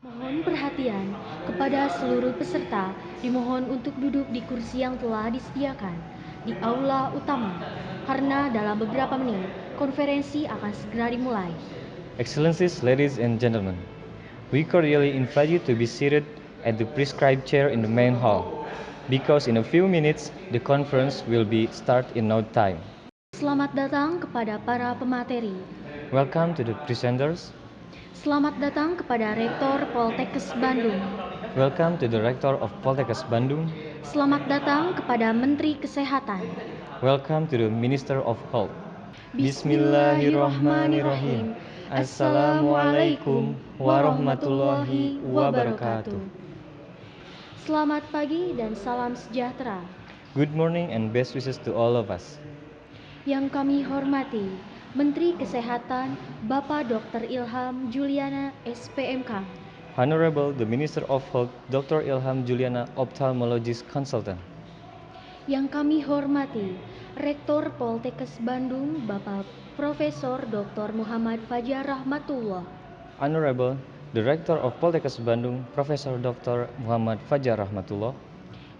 Mohon perhatian kepada seluruh peserta, dimohon untuk duduk di kursi yang telah disediakan di aula utama, karena dalam beberapa menit konferensi akan segera dimulai. Excellencies, ladies and gentlemen, we cordially invite you to be seated at the prescribed chair in the main hall, because in a few minutes the conference will be start in no time. Selamat datang kepada para pemateri. Welcome to the presenters. Selamat datang kepada Rektor Poltekkes Bandung. Welcome to the Rector of Poltekkes Bandung. Selamat datang kepada Menteri Kesehatan. Welcome to the Minister of Health. Bismillahirrahmanirrahim. Assalamualaikum warahmatullahi wabarakatuh. Selamat pagi dan salam sejahtera. Good morning and best wishes to all of us. Yang kami hormati Menteri Kesehatan Bapak Dr. Ilham Juliana SPMK. Honorable the Minister of Health Dr. Ilham Juliana Ophthalmologist Consultant. Yang kami hormati Rektor Poltekkes Bandung Bapak Profesor Dr. Muhammad Fajar Rahmatullah. Honorable the Rector of Poltekkes Bandung Profesor Dr. Muhammad Fajar Rahmatullah.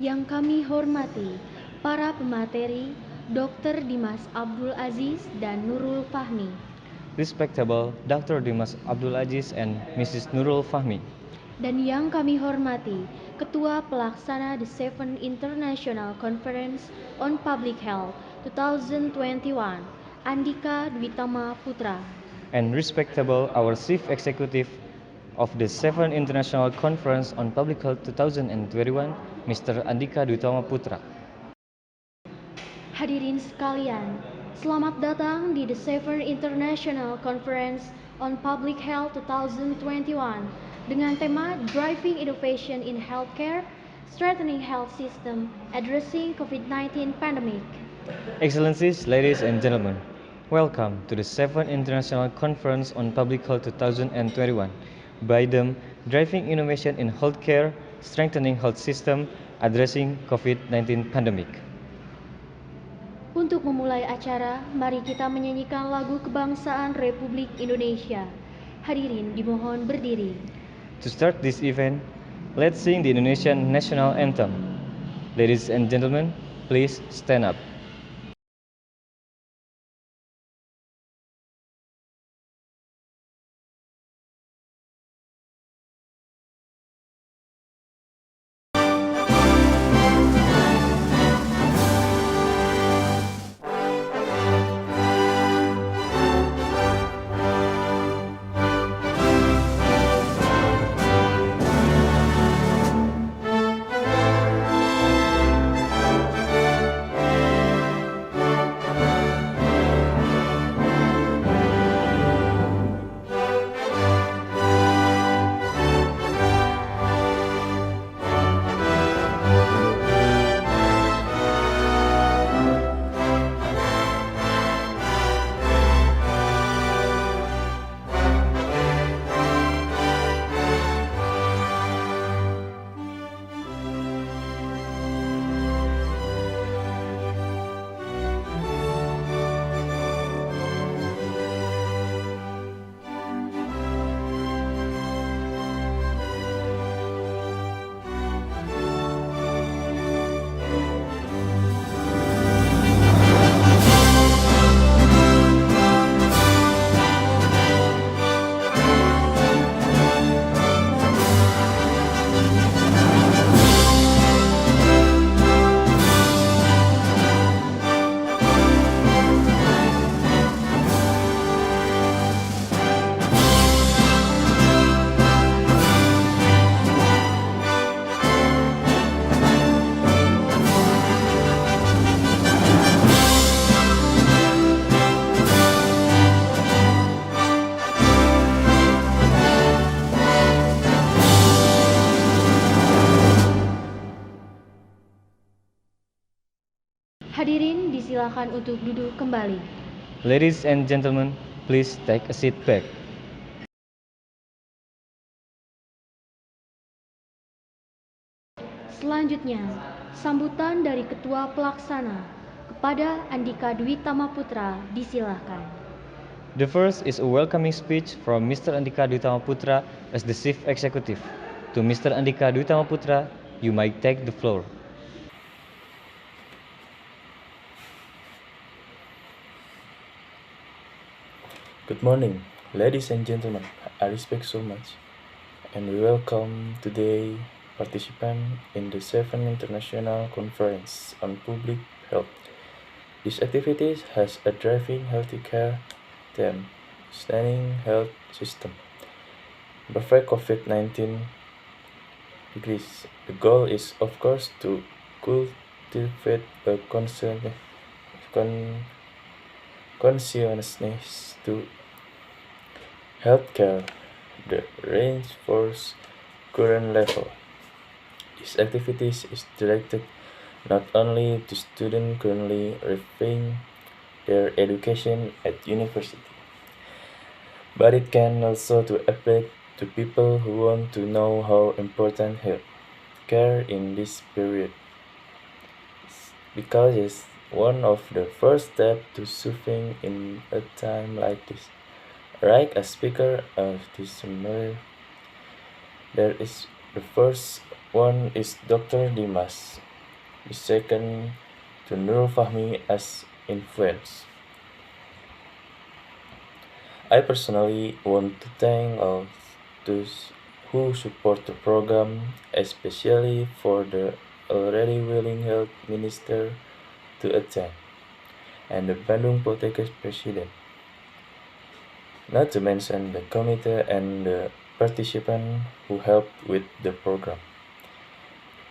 Yang kami hormati para pemateri Dr. Dimas Abdul Aziz dan Nurul Fahmi. Respectable Dr. Dimas Abdul Aziz and Mrs. Nurul Fahmi. Dan yang kami hormati Ketua Pelaksana The Seventh International Conference on Public Health 2021, Andika Dwitama Putra. And respectable our Chief Executive of the 7th International Conference on Public Health 2021, Mr. Andika Dwitama Putra. Hadirin sekalian, selamat datang di The Seventh International Conference on Public Health 2021 dengan tema Driving Innovation in Healthcare, Strengthening Health System, Addressing COVID-19 Pandemic. Excellencies, ladies and gentlemen, welcome to the 7th International Conference on Public Health 2021. By them, Driving Innovation in Healthcare, Strengthening Health System, Addressing COVID-19 Pandemic. Untuk memulai acara, mari kita menyanyikan lagu kebangsaan Republik Indonesia. Hadirin dimohon berdiri. To start this event, let's sing the Indonesian National Anthem. Ladies and gentlemen, please stand up. Hadirin disilakan untuk duduk kembali. Ladies and gentlemen, please take a seat back. Selanjutnya, sambutan dari Ketua Pelaksana kepada Andika Dwi Tama Putra disilahkan. The first is a welcoming speech from Mr. Andika Duitamaputra as the Chief Executive. To Mr. Andika Duitamaputra, you might take the floor. Good morning, ladies and gentlemen. I respect so much, and we welcome today participants in the 7th International Conference on Public Health. This activity has a driving healthy care theme, sustaining health system. Before COVID-19 decrease, the goal is of course to cultivate a consciousness to healthcare the reinforce current level. This activities is directed not only to students currently receiving their education at university, but it can also to apply to people who want to know how important health care in this period, because it's one of the first steps to surviving in a time like this. Right, as speaker of this seminar, there is the first one is Dr. Dimas, the second to Nurul Fahmi as influence. I personally want to thank all those who support the program, especially for the already willing health minister to attend, and the Bandung Poltekkes president. Not to mention the committee and the participants who helped with the program.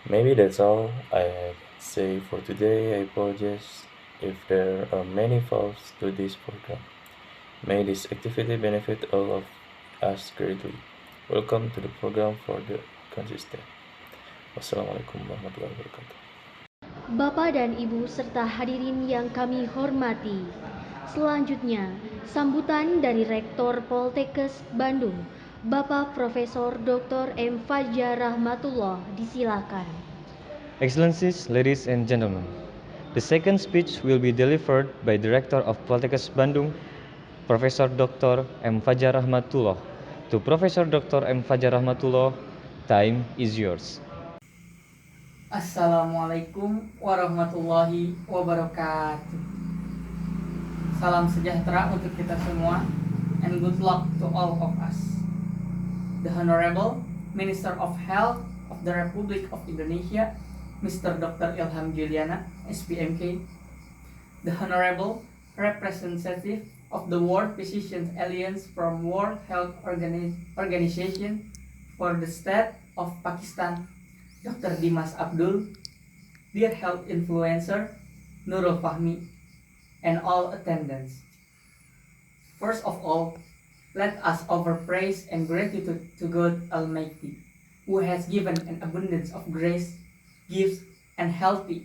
Maybe that's all I have to say for today. I apologize if there are many faults to this program. May this activity benefit all of us greatly. Welcome to the program for the consistent. Wassalamualaikum warahmatullahi wabarakatuh. Bapak dan Ibu serta hadirin yang kami hormati. Selanjutnya, sambutan dari Rektor Poltekkes Bandung, Bapak Profesor Dr. M. Fajar Rahmatullah, disilakan. Excellencies, ladies and gentlemen, the second speech will be delivered by Director of Poltekkes Bandung, Professor Dr. M. Fajar Rahmatullah. To Professor Dr. M. Fajar Rahmatullah, time is yours. Assalamualaikum warahmatullahi wabarakatuh. Salam sejahtera untuk kita semua, and good luck to all of us. The Honorable Minister of Health of the Republic of Indonesia, Mr. Dr. Ilham Juliana, SPMK. The Honorable Representative of the World Physicians Alliance from World Health Organization for the State of Pakistan, Dr. Dimas Abdul, dear health influencer Nurul Fahmi, and all attendants. First of all, let us offer praise and gratitude to God Almighty, who has given an abundance of grace, gifts, and healthy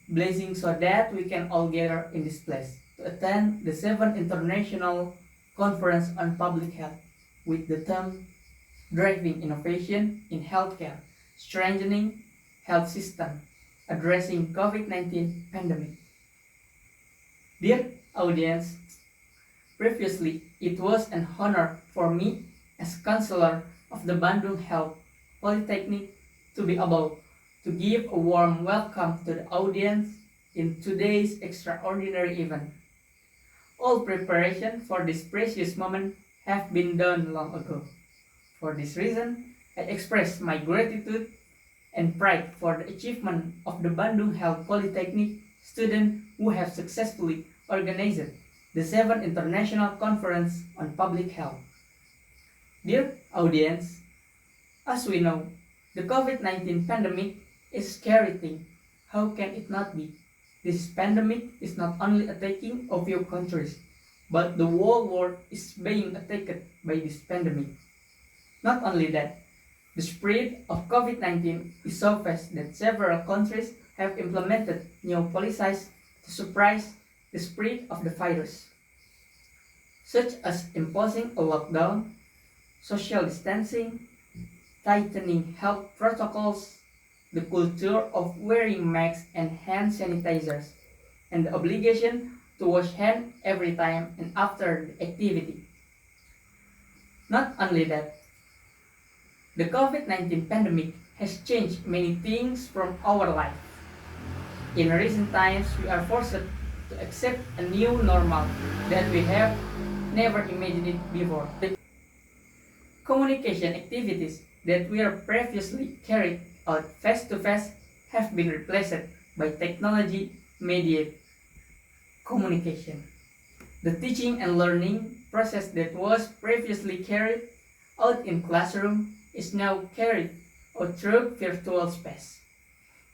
blessings so that we can all gather in this place to attend the 7th International Conference on Public Health with the theme Driving Innovation in Healthcare, Strengthening Health System, Addressing COVID-19 Pandemic. Dear audience, previously it was an honor for me as Counselor of the Bandung Health Polytechnic to be able to give a warm welcome to the audience in today's extraordinary event. All preparation for this precious moment have been done long ago. For this reason, I express my gratitude and pride for the achievement of the Bandung Health Polytechnic students who have successfully organized the 7th International Conference on Public Health. Dear audience, as we know, the COVID-19 pandemic is a scary thing. How can it not be? This pandemic is not only attacking a few countries, but the whole world is being attacked by this pandemic. Not only that, the spread of COVID-19 is so fast that several countries have implemented new policies to suppress the spread of the virus, such as imposing a lockdown, social distancing, tightening health protocols, the culture of wearing masks and hand sanitizers, and the obligation to wash hands every time and after the activity. Not only that, the COVID-19 pandemic has changed many things from our life. In recent times, we are forced to accept a new normal that we have never imagined before. The communication activities that were previously carried out face to face have been replaced by technology mediated communication. The teaching and learning process that was previously carried out in classroom is now carried out through virtual space.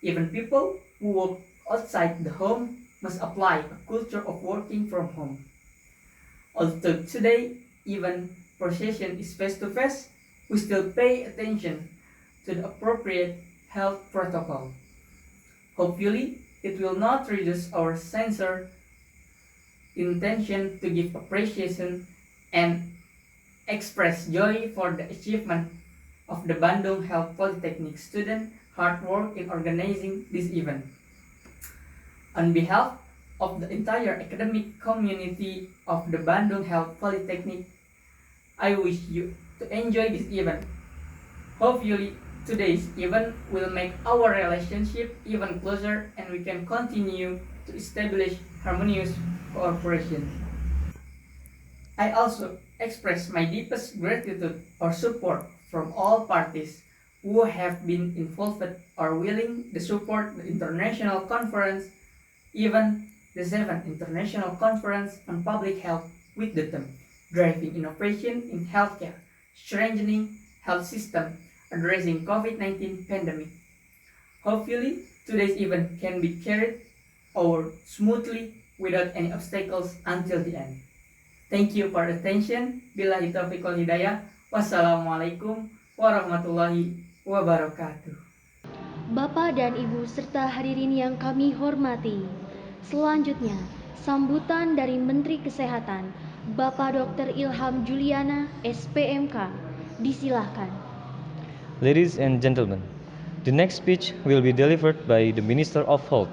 Even people who work outside the home must apply a culture of working from home. Although today even procession is face to face, we still pay attention to the appropriate health protocol. Hopefully, it will not reduce our sincere intention to give appreciation and express joy for the achievement of the Bandung Health Polytechnic student hard work in organizing this event. On behalf of the entire academic community of the Bandung Health Polytechnic, I wish you to enjoy this event. Hopefully, today's event will make our relationship even closer and we can continue to establish harmonious cooperation. I also express my deepest gratitude or support from all parties who have been involved or willing to support the international conference, even the 7th International Conference on Public Health with the theme Driving Innovation in Healthcare, Strengthening Health System, Addressing COVID-19 Pandemic. Hopefully, today's event can be carried over smoothly without any obstacles until the end. Thank you for attention. Billahi taufiq wal hidayah. Wassalamualaikum warahmatullahi wabarakatuh. Bapak dan Ibu serta hadirin yang kami hormati. Selanjutnya, sambutan dari Menteri Kesehatan, Bapak Dr. Ilham Juliana, SPMK. Disilahkan. Ladies and gentlemen, the next speech will be delivered by the Minister of Health,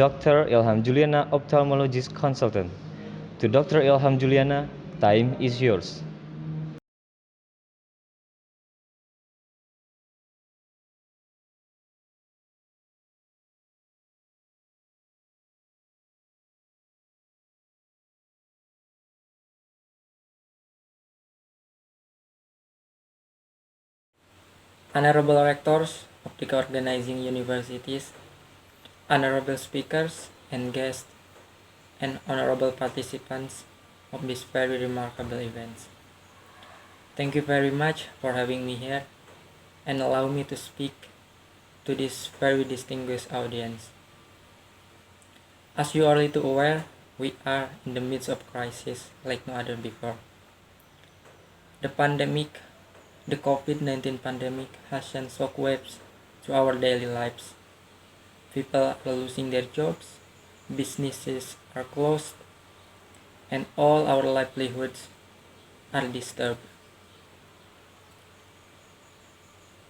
Dr. Ilham Juliana, Ophthalmologist Consultant. To Dr. Ilham Juliana, time is yours. Honorable Rectors of the organizing universities, honorable speakers and guests, and honorable participants of this very remarkable event. Thank you very much for having me here and allow me to speak to this very distinguished audience. As you are already aware, we are in the midst of crisis like no other before. The COVID-19 pandemic has sent shockwaves to our daily lives. People are losing their jobs, businesses are closed, and all our livelihoods are disturbed.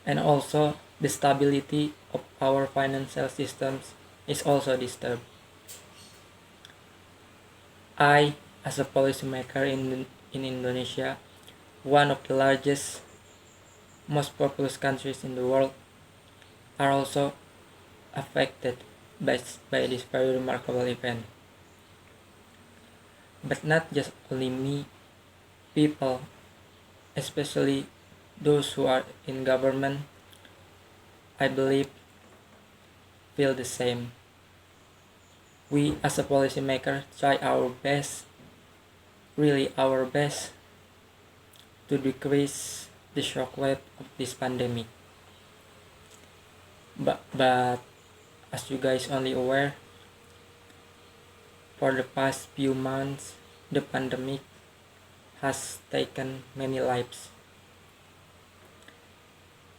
And also, the stability of our financial systems is also disturbed. I, as a policymaker in Indonesia, one of the largest, most populous countries in the world, are also affected by this very remarkable event. But not just only me, people, especially those who are in government, I believe, feel the same. We as a policymaker try our best, really our best, to decrease the shockwave of this pandemic. But as you guys only aware, for the past few months, the pandemic has taken many lives.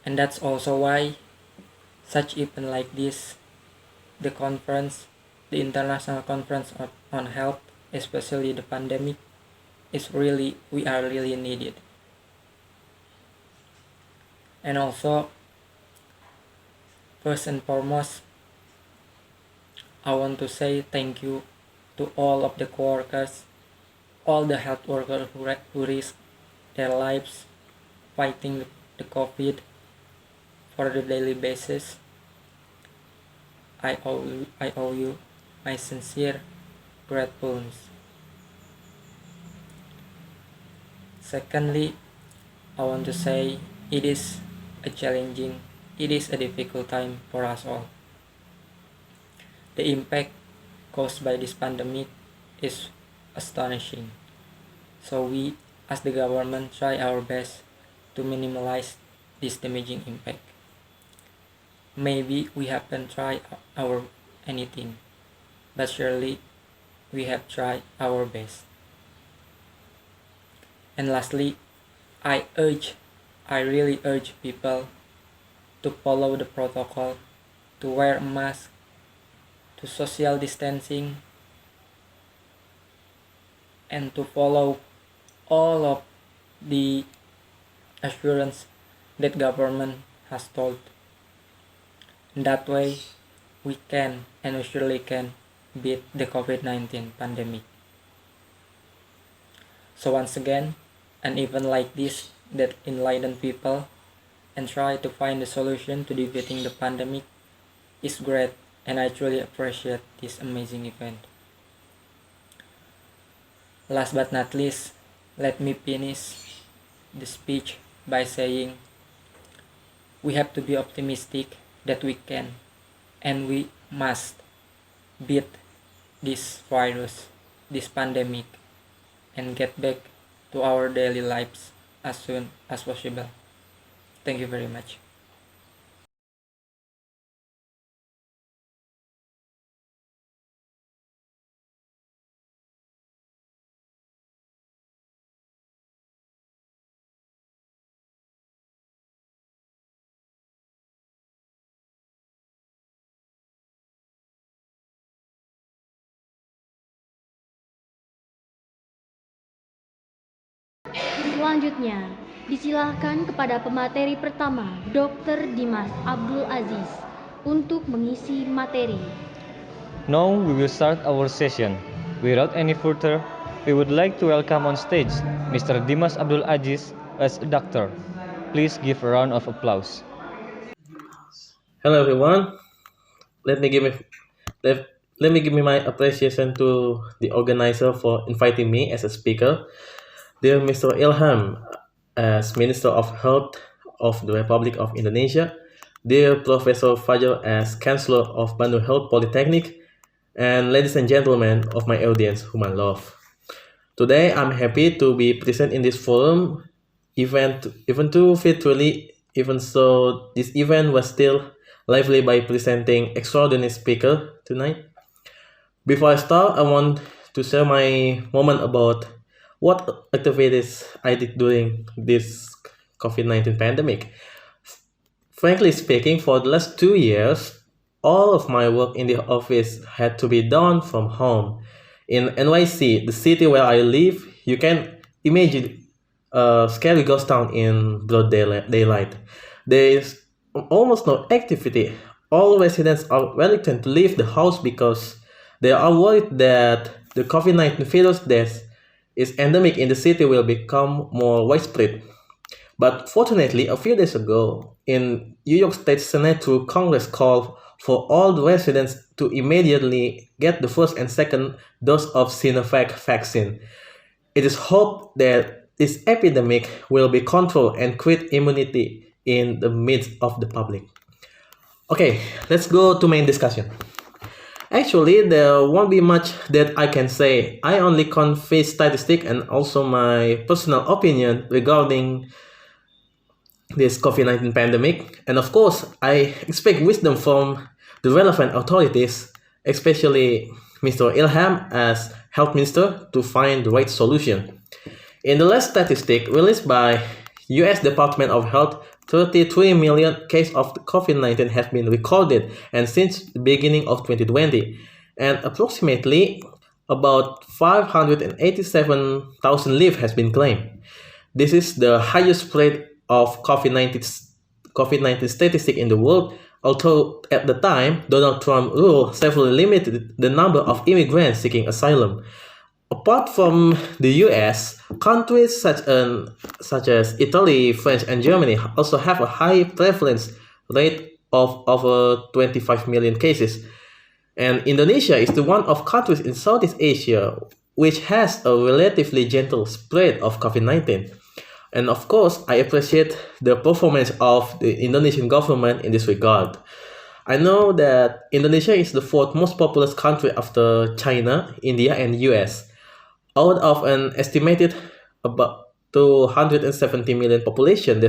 And that's also why such event like this, the International Conference on Health, especially the pandemic, we are really needed. And also, first and foremost, I want to say thank you to all of the coworkers, all the health workers who risk their lives fighting the COVID for the daily basis. I owe you my sincere gratefulness. Secondly, I want to say it is a difficult time for us all. The impact caused by this pandemic is astonishing. So we, as the government, try our best to minimize this damaging impact. Maybe we haven't tried our anything, but surely we have tried our best. And lastly, I really urge people to follow the protocol, to wear a mask, to social distancing, and to follow all of the assurance that government has told. That way, we can and we surely can beat the COVID-19 pandemic. So once again, an event like this that enlighten people and try to find a solution to defeating the pandemic is great, and I truly appreciate this amazing event. Last but not least, let me finish the speech by saying we have to be optimistic that we can and we must beat this virus, this pandemic, and get back to our daily lives as soon as possible. Thank you very much. Selanjutnya, disilahkan kepada pemateri pertama, Dr. Dimas Abdul Aziz, untuk mengisi materi. Now we will start our session. Without any further, we would like to welcome on stage Mr. Dimas Abdul Aziz as a doctor. Please give a round of applause. Hello everyone. Let me give my appreciation to the organizer for inviting me as a speaker. Dear Mr. Ilham, as Minister of Health of the Republic of Indonesia, dear Professor Fajar as Chancellor of Bandung Health Polytechnic, and ladies and gentlemen of my audience whom I love. Today I'm happy to be present in this forum, even though virtually, even so this event was still lively by presenting extraordinary speaker tonight. Before I start, I want to share my moment about what activities I did during this COVID-19 pandemic. Frankly speaking, for the last 2 years, all of my work in the office had to be done from home. In NYC, the city where I live, you can imagine a scary ghost town in broad daylight. There is almost no activity. All residents are reluctant to leave the house because they are worried that the COVID-19 virus that is endemic in the city will become more widespread. But fortunately, a few days ago, in New York State Senate through Congress called for all the residents to immediately get the first and second dose of Sinovac vaccine. It is hoped that this epidemic will be controlled and create immunity in the midst of the public. Okay, let's go to main discussion. Actually, there won't be much that I can say. I only convey statistics and also my personal opinion regarding this COVID-19 pandemic. And of course, I expect wisdom from the relevant authorities, especially Mr. Ilham as Health Minister, to find the right solution. In the last statistic released by US Department of Health, 33 million cases of COVID-19 have been recorded, and since the beginning of 2020, and approximately about 587,000 lives has been claimed. This is the highest rate of COVID-19 statistic in the world Although at the time, Donald Trump rule severely limited the number of immigrants seeking asylum. Apart from the US, countries such as Italy, France, and Germany also have a high prevalence rate of over 25 million cases. And Indonesia is the one of countries in Southeast Asia which has a relatively gentle spread of COVID-19. And of course, I appreciate the performance of the Indonesian government in this regard. I know that Indonesia is the fourth most populous country after China, India, and US. Out of an estimated about 270 million population,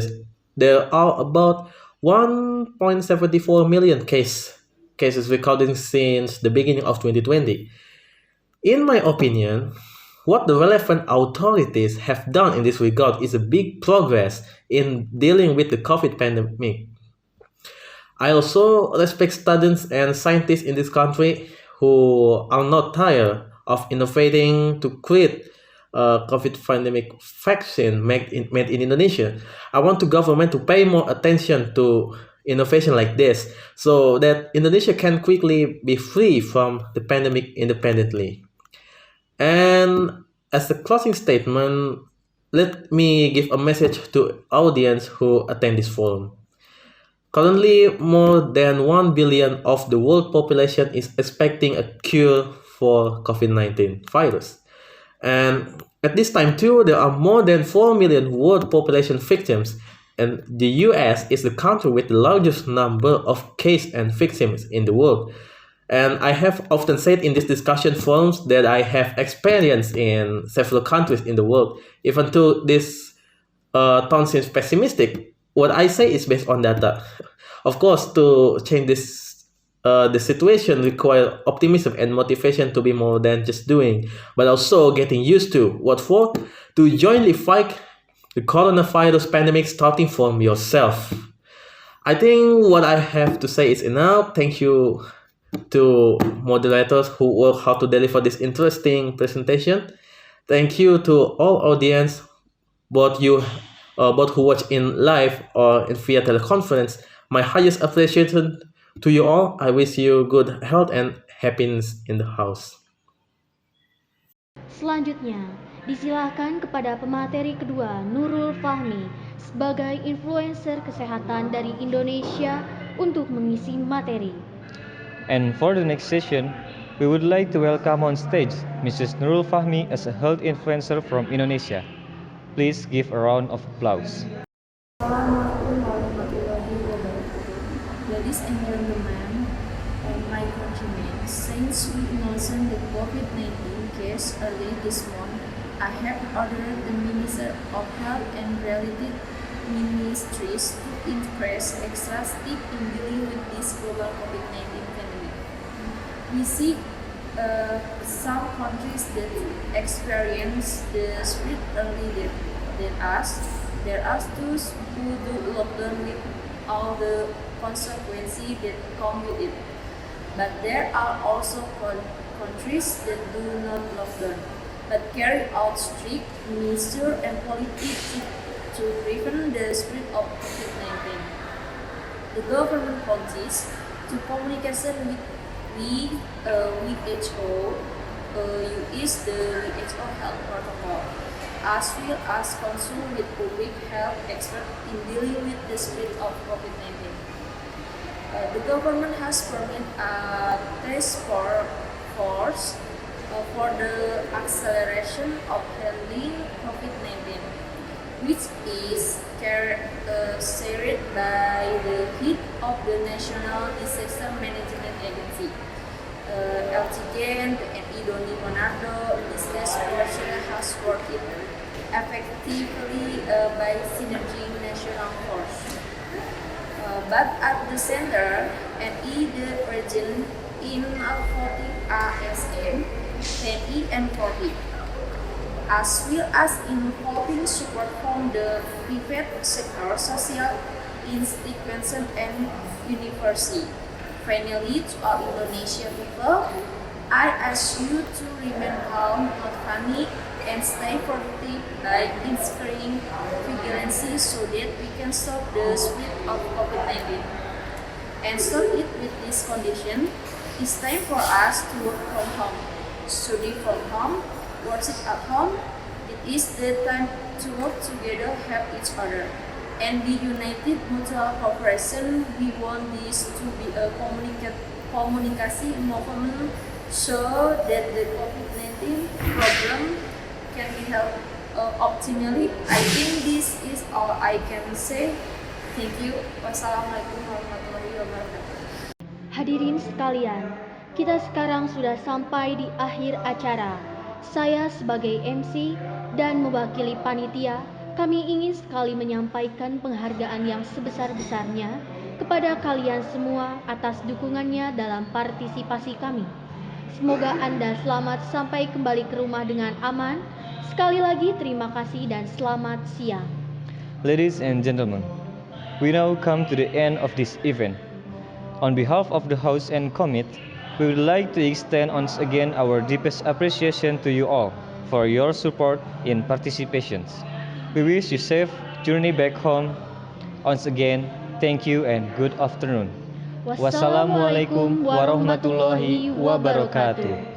there are about 1.74 million cases recorded since the beginning of 2020. In my opinion, what the relevant authorities have done in this regard is a big progress in dealing with the COVID pandemic. I also respect students and scientists in this country who are not tired of innovating to create a COVID pandemic vaccine made in Indonesia. I want the government to pay more attention to innovation like this so that Indonesia can quickly be free from the pandemic independently. And as a closing statement, let me give a message to audience who attend this forum. Currently, more than 1 billion of the world population is expecting a cure for COVID-19 virus. And at this time too, there are more than 4 million world population victims, and the US is the country with the largest number of cases and victims in the world. And I have often said in these discussion forums that I have experience in several countries in the world. Even though this tone seems pessimistic, what I say is based on data. Of course, to change the situation require optimism and motivation to be more than just doing, but also getting used to what for, to jointly fight the coronavirus pandemic starting from yourself. I think what I have to say is enough. Thank you to moderators who work hard to deliver this interesting presentation. Thank you to all audience, both who watch in live or in via teleconference. My highest appreciation to you all. I wish you good health and happiness in the house. Selanjutnya, disilahkan kepada pemateri kedua Nurul Fahmi sebagai influencer kesehatan dari Indonesia untuk mengisi materi. And for the next session, we would like to welcome on stage Mrs. Nurul Fahmi as a health influencer from Indonesia. Please give a round of applause. Assalamualaikum warahmatullahi wabarakatuh. Ladies and gentlemen, my countrymen, since we mentioned the COVID-19 case early this month, I have ordered the Minister of Health and related ministries to increase extra step in dealing with this global COVID-19 pandemic. We see some countries that experience the spread earlier than us. There are those who do lockdown with all the consequences that come with it. But there are also countries that do not lockdown, but carry out strict measures and policies to prevent the spread of COVID-19. The government continues to communication with WHO, use the WHO health protocol, as well as consult with public health experts in dealing with the spread of COVID-19. The government has permitted a task force for the acceleration of handling COVID-19, which is chaired by the head of the National Disaster Management Agency, LTGN, TNI Doni Monardo. This task force has worked effectively by synergy national force. But at the center, NI the region in 40 ASN, TNI and 40, as well as involving support from the private sector, social institutions and university. Finally, to all Indonesian people, I ask you to remain calm, not panic, and stay positive by inspiring vigilance so that we can stop the spread of COVID-19. And so it with this condition, it's time for us to work from home, study from home, worship at home. It is the time to work together, help each other, and be united mutual cooperation. We want this to be a communication movement so that the COVID-19 problem can be helped optimally. I think this is all I can say. Thank you. Wassalamualaikum warahmatullahi wabarakatuh. Hadirin sekalian, kita sekarang sudah sampai di akhir acara. Saya sebagai MC dan mewakili panitia, kami ingin sekali menyampaikan penghargaan yang sebesar-besarnya kepada kalian semua atas dukungannya dalam partisipasi kami. Semoga Anda selamat sampai kembali ke rumah dengan aman. Sekali lagi terima kasih dan selamat siang. Ladies and gentlemen, we now come to the end of this event. On behalf of the House and Committee, we would like to extend once again our deepest appreciation to you all for your support in participations. We wish you safe journey back home. Once again, thank you and good afternoon. Wassalamualaikum warahmatullahi wabarakatuh.